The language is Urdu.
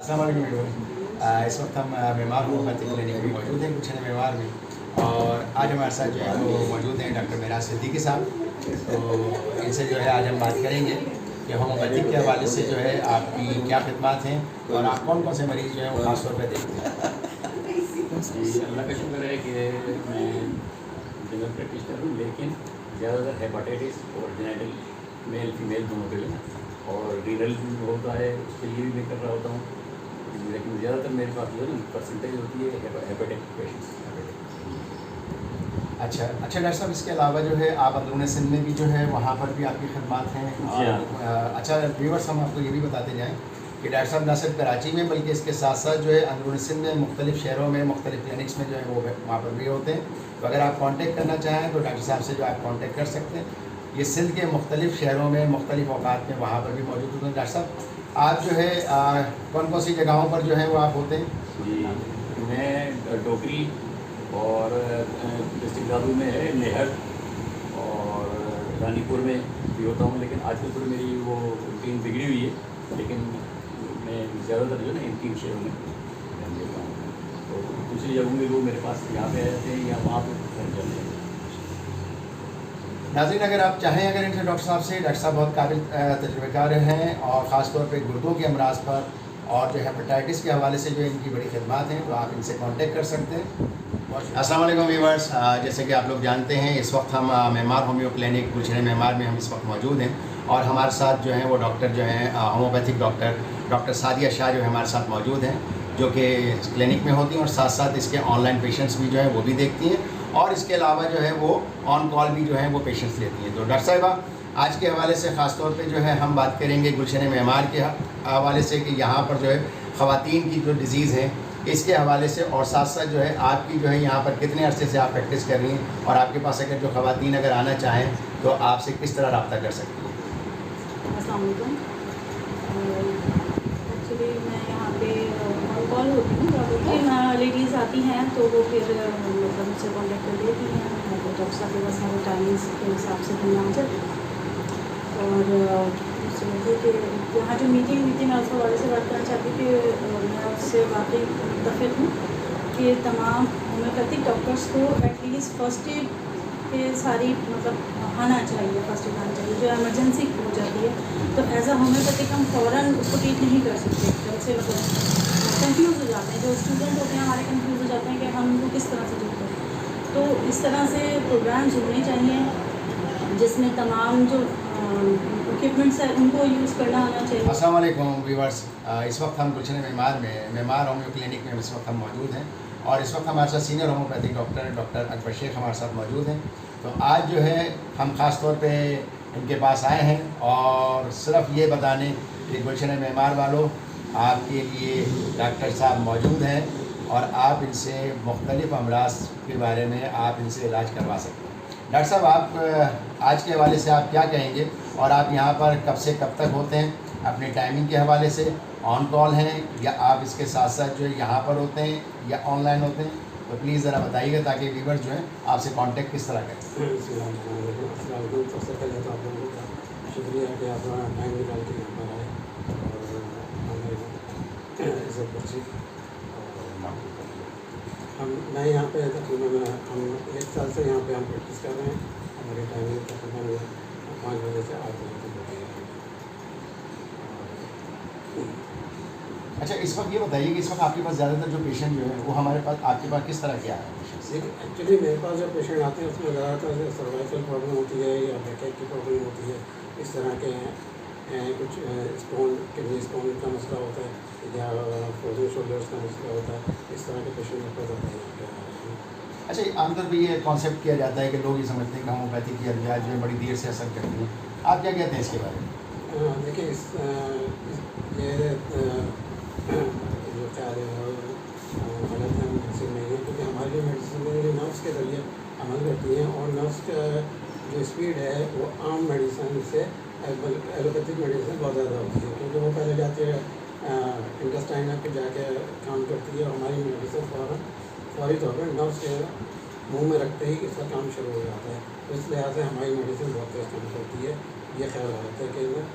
السلام علیکم. اس وقت ہم معمار ہومیوپیتھی کلینک میں موجود ہیں گلشن معمار میں, اور آج ہمارے ساتھ جو ہے وہ موجود ہیں ڈاکٹر معراج صدیقی صاحب. تو ان سے جو ہے آج ہم بات کریں گے کہ ہومیوپیتھی کے حوالے سے جو ہے آپ کی کیا خدمات ہیں اور آپ کون کون سے مریض جو ہیں وہ خاص طور پہ دیکھتے ہیں. جی اللہ کا شکر ہے کہ میں جنرل پریکٹیشنر ہوں, لیکن زیادہ تر ہیپاٹائٹس اور جینیٹل میل فیمیل دونوں کے لیے, اور ریڈل ہوتا ہے اس کے لیے بھی میں کر رہا ہوتا ہوں, لیکن زیادہ تر میرے پاس جو ہے نا پرسنٹیج ہوتی ہے ہیپاٹائٹک پیشنٹس. اچھا ڈاکٹر صاحب, اس کے علاوہ جو ہے آپ اندرون سندھ میں بھی جو ہے وہاں پر بھی آپ کی خدمات ہیں. اچھا ویورس, ہم آپ کو یہ بھی بتاتے جائیں کہ ڈاکٹر صاحب نہ صرف کراچی میں بلکہ اس کے ساتھ ساتھ جو ہے اندرون سندھ میں مختلف شہروں میں مختلف کلینکس میں جو ہے وہ وہاں پر بھی ہوتے ہیں. تو اگر آپ کانٹیکٹ کرنا چاہیں تو ڈاکٹر صاحب سے جو آپ کانٹیکٹ کر سکتے ہیں. یہ سندھ کے مختلف شہروں میں مختلف اوقات میں وہاں پر بھی موجود ہوتے ہیں. ڈاکٹر صاحب آپ جو ہے کون کون سی جگہوں پر جو ہے وہ آپ ہوتے ہیں؟ جی میں ڈوکری اور ڈسٹرکٹ دادو میں ہے نہر, اور رانی پور میں بھی ہوتا ہوں, لیکن آج کل تھوڑی میری وہ روٹین بگڑی ہوئی ہے, لیکن میں زیادہ تر جو ہے نا ان 3 شہروں میں رہنے دیتا ہوں. تو دوسری جگہوں میں وہ میرے پاس یہاں پہ آ جاتے ہیں یا وہاں پہ رہ جاتے ہیں. ناظرین, اگر آپ چاہیں اگر ان سے ڈاکٹر صاحب سے, ڈاکٹر صاحب بہت قابل تجربہ کار ہیں اور خاص طور پہ گردوں کے امراض پر اور جو ہیپاٹائٹس کے حوالے سے جو ان کی بڑی خدمات ہیں, تو آپ ان سے کانٹیکٹ کر سکتے ہیں. السلام علیکم ویورس, جیسے کہ آپ لوگ جانتے ہیں اس وقت ہم معمار ہومیو کلینک گلشن معمار میں ہم اس وقت موجود ہیں, اور ہمارے ساتھ جو ہیں وہ ڈاکٹر جو ہیں ہومیوپیتھک ڈاکٹر سعدیہ شاہ جو ہے ہمارے ساتھ موجود ہیں, جو کہ کلینک میں ہوتی ہیں اور ساتھ ساتھ اس کے آن لائن پیشنٹس بھی جو ہیں وہ بھی دیکھتی ہیں, اور اس کے علاوہ جو ہے وہ آن کال بھی جو ہے وہ پیشنٹس لیتی ہیں. تو ڈاکٹر صاحبہ, آج کے حوالے سے خاص طور پہ جو ہے ہم بات کریں گے گلشن معمار کے حوالے سے کہ یہاں پر جو ہے خواتین کی جو ڈیزیز ہے اس کے حوالے سے, اور ساتھ ساتھ جو ہے آپ کی جو ہے یہاں پر کتنے عرصے سے آپ پریکٹس کر رہی ہیں, اور آپ کے پاس اگر جو خواتین اگر آنا چاہیں تو آپ سے کس طرح رابطہ کر سکتی ہیں. السلام علیکم. ایکچولی میں یہاں پہ آن کال ہوتی ہوں, جب لیڈیز آتی ہیں تو وہ پھر مطلب مجھ سے کانٹیکٹ کر لیتی ہیں, ڈاکٹر صاحب کے پاس ہمارے ٹائمنگس کے حساب سے دنیا مجھے. اور اس سے کہ یہاں جو میٹنگ میں اس حوالے سے بات کرنا چاہتی ہوں کہ میں اس سے واقعی متفق ہوں کہ تمام ہومیوپیتھک ڈاکٹرس کو ایٹ لیسٹ فرسٹ ایڈ پہ ساری مطلب آنا چاہیے, فرسٹ ایڈ آنا چاہیے. جو ایمرجنسی ہو جاتی ہے تو ایز اے ہومیوپیتھک ہم فوراً اس کو ٹریٹ نہیں کر سکتے, جب سے مطلب کنفیوز ہو جاتے ہیں. جو اسٹوڈنٹ ہوتے ہیں ہمارے کنفیوز ہو جاتے ہیں کہ ہم ان کو کس طرح سے ٹریٹ کریں. تو اس طرح سے پروگرامز ہونے چاہیے جس میں تمام جو اکوپمنٹس ہیں ان کو یوز کرنا آنا چاہیے. السلام علیکم ویورس, اس وقت ہم گلشن معمار میں معمار ہومیو کلینک میں اس وقت ہم موجود ہیں, اور اس وقت ہمارے ساتھ سینئر ہومیوپیتھک ڈاکٹر اکبر شیخ ہمارے ساتھ موجود ہیں. تو آج جو ہے ہم خاص طور پہ ان کے پاس آئے ہیں اور صرف یہ بتانے کہ گلشن معمار والوں, آپ کے لیے ڈاکٹر صاحب موجود ہیں اور آپ ان سے مختلف امراض کے بارے میں آپ ان سے علاج کروا سکتے ہیں. ڈاکٹر صاحب, آپ آج کے حوالے سے آپ کیا کہیں گے, اور آپ یہاں پر کب سے کب تک ہوتے ہیں, اپنے ٹائمنگ کے حوالے سے آن کال ہیں یا آپ اس کے ساتھ ساتھ جو ہے یہاں پر ہوتے ہیں یا آن لائن ہوتے ہیں, تو پلیز ذرا بتائیے گا تاکہ ویور جو ہیں آپ سے کانٹیکٹ کس طرح کریں. السلام علیکم. سب سے پہلے تو آپ لوگوں کا شکریہ کہ آپ ٹائم نکال کے یہاں پر آئے اور ہمیں عزت بخشی. میں یہاں پہ تقریباً ہم 1 سال سے یہاں پہ ہم پریکٹس کر رہے ہیں. ہماری ٹائمنگ تقریباً 5 بجے سے 8 بجے تک ہوتی ہے. اچھا, اس وقت یہ بتائیے کہ اس وقت آپ کے پاس زیادہ تر جو پیشنٹ جو ہے وہ ہمارے پاس آپ کے پاس کس طرح کے آ رہے ہیں؟ لیکن ایکچولی میرے پاس جو پیشنٹ آتے ہیں اس میں زیادہ تر سروائکل پرابلم ہوتی ہے یا بیک ایک کی پرابلم ہوتی ہے, اس طرح کے کچھ اسٹون کڈنی اسٹون کا مسئلہ ہوتا ہے یا فروزن شولڈرس کا مسئلہ ہوتا ہے. اس طرح کے پیشنٹ میرے پاس آتے ہیں. اچھا, عام طور پہ یہ کانسیپٹ کیا جاتا ہے کہ لوگ یہ سمجھتے ہیں کہ ہومیوپیتھی کی ادویات جو ہے بڑی دیر سے اثر کرتی ہیں, آپ کیا کہتے ہیں اس کے بارے میں؟ دیکھیں یہ جو خیال ہے غلط ہے, میڈیسن نہیں ہے, کیونکہ ہماری جو میڈیسن ہے یہ نرس کے ذریعے عمل کرتی ہیں, اور نرس کا جو اسپیڈ ہے وہ عام میڈیسن سے ایلوپیتھک میڈیسن بہت زیادہ ہوتی ہے, کیونکہ وہ پہلے جاتے ہیں انٹسٹائن پہ جا کے کام کرتی ہے. ہماری میڈیسن فوری طور پر نرس کے منہ میں رکھتے ہی اس کا کام شروع ہو جاتا ہے. اس لحاظ سے ہماری میڈیسن بہت تیز کام کرتی ہے. یہ خیال رہتا ہے کہ